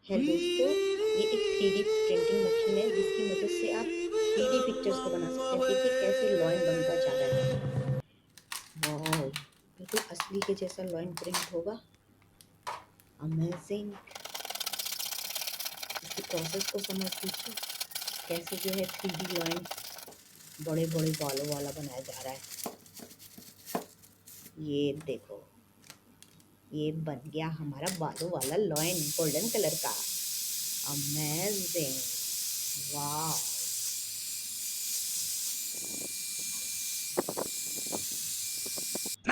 है दोस्तों, ये एक 3D प्रिंटिंग मशीन है जिसकी मदद से आप 3D पिक्चर्स को बना सकते हैं। देखिए कैसे लॉयन बनता जा रहा है। वाह, बिल्कुल असली के जैसा लॉयन प्रिंट होगा। अमेजिंग। इसकी प्रोसेस को समझ लीजिए, कैसे जो है 3D लॉयन बड़े बड़े बालों वाला बनाया जा रहा है। ये देखो, ये बन गया हमारा बालों वाला लॉयन गोल्डन कलर का। अमेजिंग। वाह।